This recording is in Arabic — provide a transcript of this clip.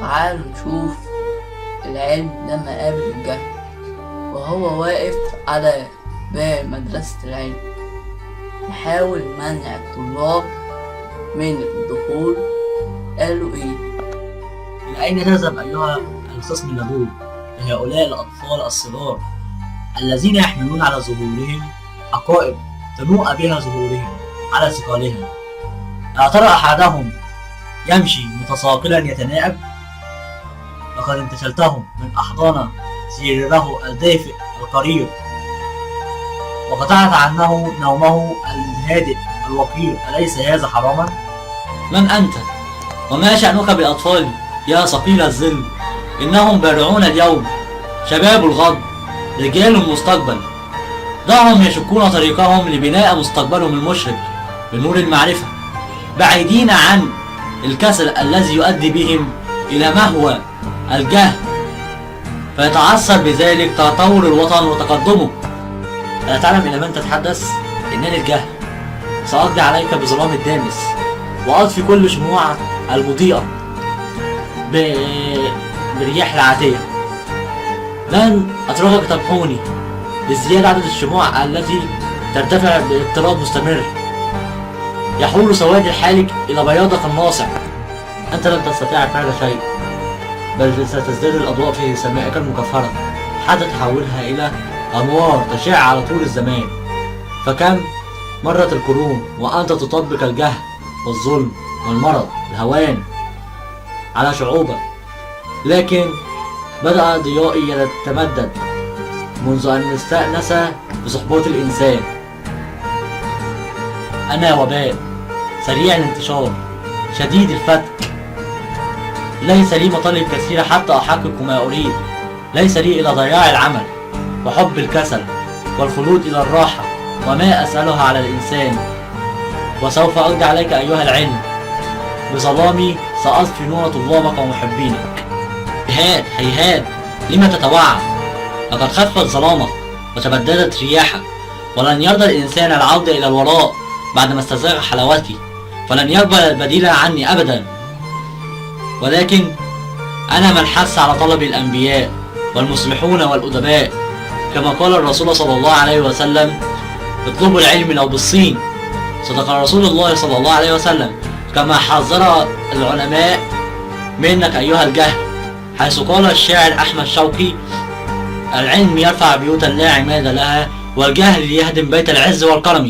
تعالوا نشوف العلم لما قابل الجهل وهو واقف على باب مدرسة العلم يحاول منع الطلاب من الدخول. قالوا ايه؟ إلى أين نذهب أيها الخصم اللدود لهؤلاء الأطفال الصغار الذين يحملون على ظهورهم حقائب تنوء بها ظهورهم على ثقالهم؟ ألا ترى أحدهم يمشي متساقلا يتناءب؟ لقد انتشلتهم من أحضان سريره الدافئ القرير وقطعت عنه نومه الهادئ الوقير. أليس هذا حراما؟ من أنت؟ وما شأنك بالأطفال يا ثقيل الظل؟ إنهم بارعون اليوم، شباب الغد، رجال المستقبل. دعهم يشقون طريقهم لبناء مستقبلهم المشرق بنور المعرفة، بعيدين عن الكسل الذي يؤدي بهم إلى مهوى الجهل، فيتعثر بذلك تطور الوطن وتقدمه. ألا تعلم إلى من تتحدث؟ إنني الجهل. سأقضي عليك بظلام الدامس وأطفي كل شموع المضيئة برياح العاتية. لن أتركك تمحوني بازدياد عدد الشموع التي ترتفع باضطراب مستمر، يحول سواد الحالك إلى بياضك الناصع. أنت لن تستطيع فعل شيء، بل ستزداد الأضواء في سمائك المكفرة حتى تحولها إلى أنوار تشع على طول الزمان. فكم مرت القرون وأنت تطبق الجهل والظلم والمرض الهوان على شعوبك، لكن بدأ ضيائي يتمدد منذ أن استأنس بصحبة الإنسان. أنا وباء سريع الانتشار شديد الفتك، ليس لي مطالب كثيرة حتى أحقق ما أريد، ليس لي إلا ضياع العمل وحب الكسل والخلود إلى الراحة وما أسألها على الإنسان. وسوف أقضي عليك أيها العلم، بظلامي سأطفي نور طلابك ومحبينك. هيهات هيهات، لم تتوعد؟ لقد خفت ظلامك وتبددت رياحك، ولن يرضى الإنسان العودة إلى الوراء بعدما استزاغ حلاوتي، فلن يقبل البديل عني أبدا. ولكن أنا من حث على طلب الأنبياء والمصلحون والأدباء، كما قال الرسول صلى الله عليه وسلم: اطلبوا العلم لو بالصين. صدق رسول الله صلى الله عليه وسلم، كما حذر العلماء منك أيها الجهل، حيث قال الشاعر أحمد شوقي: العلم يرفع بيوتا لا عماد لها، والجهل يهدم بيت العز والكرم.